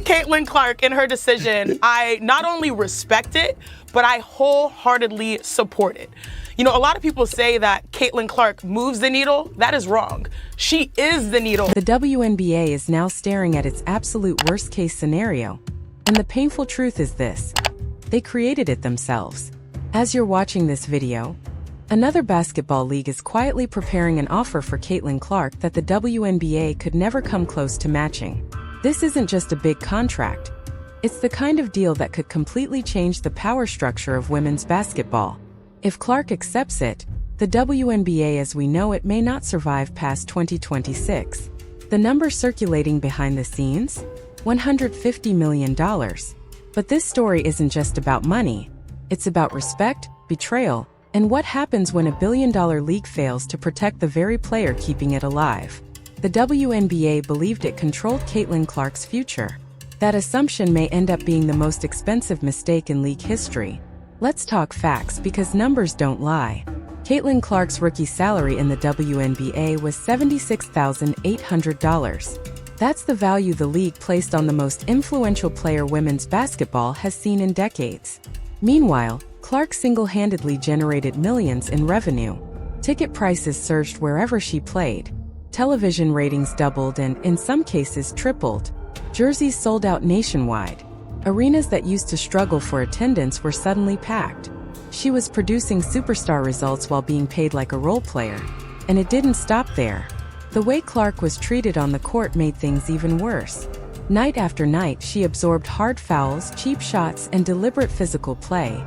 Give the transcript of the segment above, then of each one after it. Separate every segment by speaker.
Speaker 1: Caitlin Clark in her decision, I not only respect it, but I wholeheartedly support it. You know, a lot of people say that Caitlin Clark moves the needle. That is wrong. She is the needle.
Speaker 2: The WNBA is now staring at its absolute worst-case scenario. And the painful truth is this: they created it themselves. As you're watching this video, another basketball league is quietly preparing an offer for Caitlin Clark that the WNBA could never come close to matching. This isn't just a big contract. It's the kind of deal that could completely change the power structure of women's basketball. If Clark accepts it, the WNBA as we know it may not survive past 2026. The number circulating behind the scenes? $150 million. But this story isn't just about money. It's about respect, betrayal, and what happens when a billion-dollar league fails to protect the very player keeping it alive. The WNBA believed it controlled Caitlin Clark's future. That assumption may end up being the most expensive mistake in league history. Let's talk facts because numbers don't lie. Caitlin Clark's rookie salary in the WNBA was $76,800. That's the value the league placed on the most influential player women's basketball has seen in decades. Meanwhile, Clark single-handedly generated millions in revenue. Ticket prices surged wherever she played. Television ratings doubled and, in some cases, tripled. Jerseys sold out nationwide. Arenas that used to struggle for attendance were suddenly packed. She was producing superstar results while being paid like a role player. And it didn't stop there. The way Clark was treated on the court made things even worse. Night after night, she absorbed hard fouls, cheap shots, and deliberate physical play,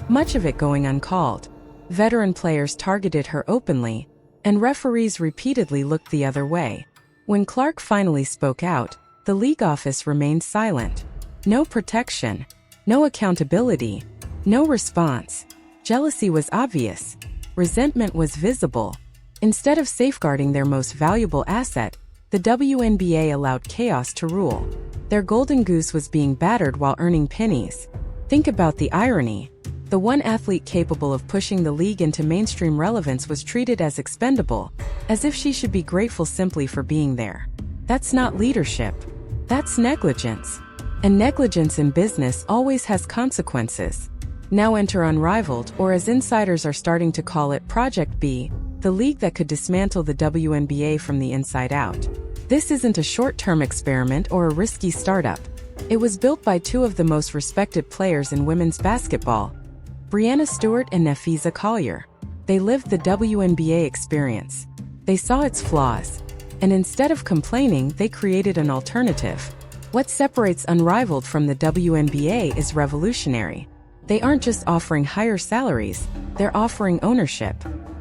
Speaker 2: much of it going uncalled. Veteran players targeted her openly, and referees repeatedly looked the other way. When Clark finally spoke out, the league office remained silent. No protection, no accountability, no response. Jealousy was obvious. Resentment was visible. Instead of safeguarding their most valuable asset, the WNBA allowed chaos to rule. Their golden goose was being battered while earning pennies. Think about the irony. The one athlete capable of pushing the league into mainstream relevance was treated as expendable, as if she should be grateful simply for being there. That's not leadership. That's negligence. And negligence in business always has consequences. Now enter Unrivaled, or as insiders are starting to call it, Project B, the league that could dismantle the WNBA from the inside out. This isn't a short-term experiment or a risky startup. It was built by two of the most respected players in women's basketball, Breanna Stewart and Nafisa Collier. They lived the WNBA experience. They saw its flaws. And instead of complaining, they created an alternative. What separates Unrivaled from the WNBA is revolutionary. They aren't just offering higher salaries, they're offering ownership.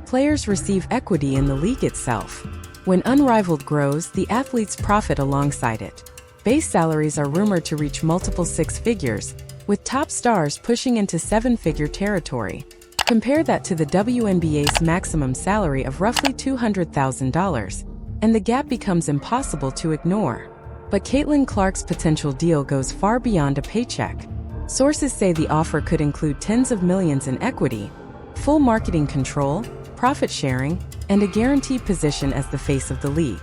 Speaker 2: Players receive equity in the league itself. When Unrivaled grows, the athletes profit alongside it. Base salaries are rumored to reach multiple six figures, with top stars pushing into seven-figure territory. Compare that to the WNBA's maximum salary of roughly $200,000, and the gap becomes impossible to ignore. But Caitlin Clark's potential deal goes far beyond a paycheck. Sources say the offer could include tens of millions in equity, full marketing control, profit sharing, and a guaranteed position as the face of the league.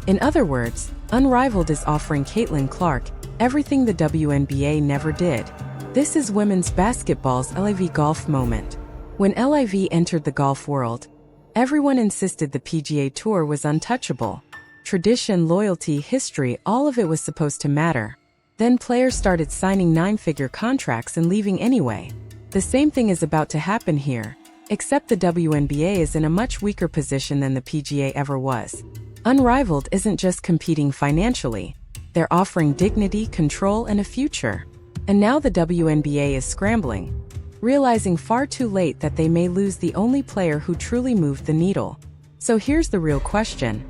Speaker 2: In other words, Unrivaled is offering Caitlin Clark everything the WNBA never did. This is women's basketball's LIV golf moment. When LIV entered the golf world, everyone insisted the PGA Tour was untouchable. Tradition, loyalty, history, all of it was supposed to matter. Then players started signing nine-figure contracts and leaving anyway. The same thing is about to happen here, except the WNBA is in a much weaker position than the PGA ever was. Unrivaled isn't just competing financially. They're offering dignity, control, and a future. And now the WNBA is scrambling, realizing far too late that they may lose the only player who truly moved the needle. So here's the real question.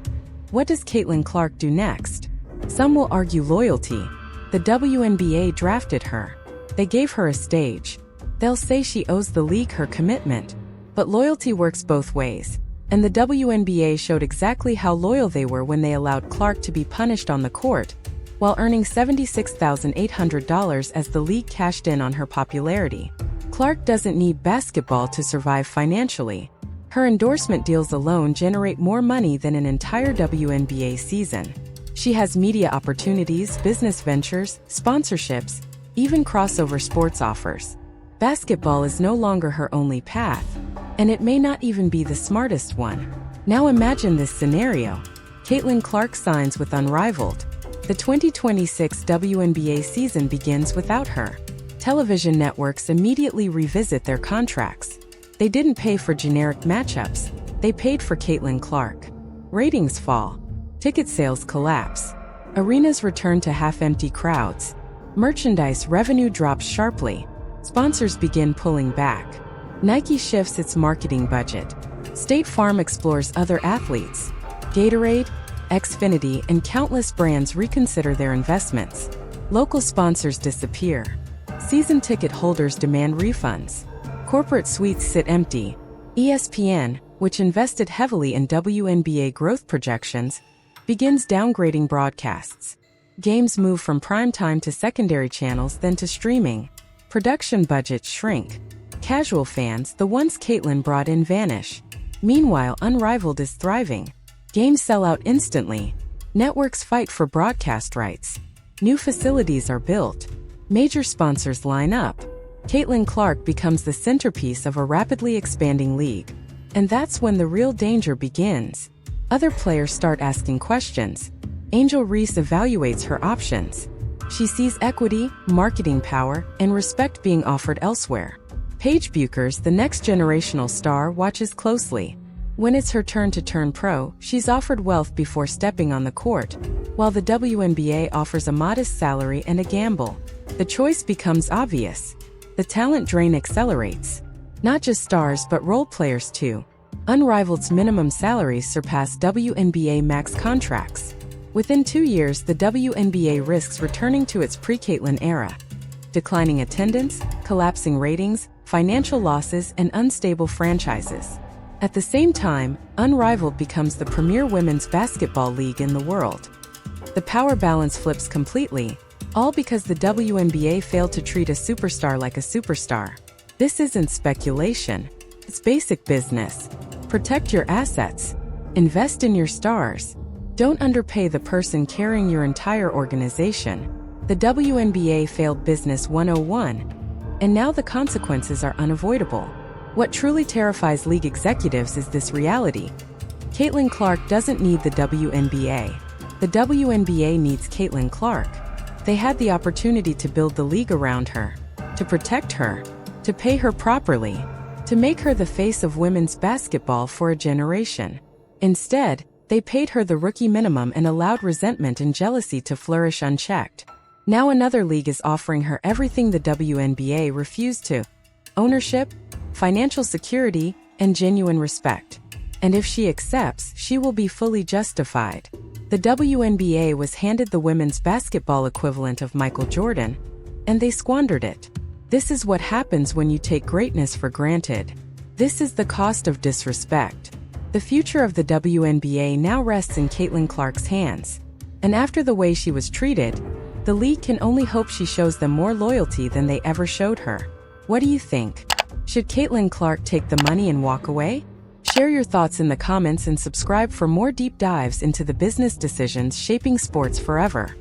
Speaker 2: What does Caitlin Clark do next? Some will argue loyalty. The WNBA drafted her. They gave her a stage. They'll say she owes the league her commitment. But loyalty works both ways. And the WNBA showed exactly how loyal they were when they allowed Clark to be punished on the court, while earning $76,800 as the league cashed in on her popularity. Clark doesn't need basketball to survive financially. Her endorsement deals alone generate more money than an entire WNBA season. She has media opportunities, business ventures, sponsorships, even crossover sports offers. Basketball is no longer her only path, and it may not even be the smartest one. Now imagine this scenario. Caitlin Clark signs with Unrivaled. The 2026 WNBA season begins without her. Television networks immediately revisit their contracts. They didn't pay for generic matchups. They paid for Caitlin Clark. Ratings fall. Ticket sales collapse. Arenas return to half-empty crowds. Merchandise revenue drops sharply. Sponsors begin pulling back. Nike shifts its marketing budget. State Farm explores other athletes. Gatorade, Xfinity, and countless brands reconsider their investments. Local sponsors disappear. Season ticket holders demand refunds. Corporate suites sit empty. ESPN, which invested heavily in WNBA growth projections, begins downgrading broadcasts. Games move from primetime to secondary channels, then to streaming. Production budgets shrink. Casual fans, the ones Caitlin brought in, vanish. Meanwhile, Unrivaled is thriving. Games sell out instantly. Networks fight for broadcast rights. New facilities are built. Major sponsors line up. Caitlin Clark becomes the centerpiece of a rapidly expanding league. And that's when the real danger begins. Other players start asking questions. Angel Reese evaluates her options. She sees equity, marketing power, and respect being offered elsewhere. Paige Buchers, the next generational star, watches closely. When it's her turn to turn pro, she's offered wealth before stepping on the court, while the WNBA offers a modest salary and a gamble. The choice becomes obvious. The talent drain accelerates. Not just stars but role players too. Unrivaled's minimum salaries surpass WNBA max contracts. Within 2 years, the WNBA risks returning to its pre-Caitlin era. Declining attendance, collapsing ratings, financial losses, and unstable franchises. At the same time, Unrivaled becomes the premier women's basketball league in the world. The power balance flips completely, all because the WNBA failed to treat a superstar like a superstar. This isn't speculation. It's basic business. Protect your assets. Invest in your stars. Don't underpay the person carrying your entire organization. The WNBA failed business 101, and now the consequences are unavoidable. What truly terrifies league executives is this reality. Caitlin Clark doesn't need the WNBA. The WNBA needs Caitlin Clark. They had the opportunity to build the league around her, to protect her, to pay her properly, to make her the face of women's basketball for a generation. Instead, they paid her the rookie minimum and allowed resentment and jealousy to flourish unchecked. Now another league is offering her everything the WNBA refused to: ownership, financial security, and genuine respect. And if she accepts, she will be fully justified. The WNBA was handed the women's basketball equivalent of Michael Jordan, and they squandered it. This is what happens when you take greatness for granted. This is the cost of disrespect. The future of the WNBA now rests in Caitlin Clark's hands. And after the way she was treated, the league can only hope she shows them more loyalty than they ever showed her. What do you think? Should Caitlin Clark take the money and walk away? Share your thoughts in the comments and subscribe for more deep dives into the business decisions shaping sports forever.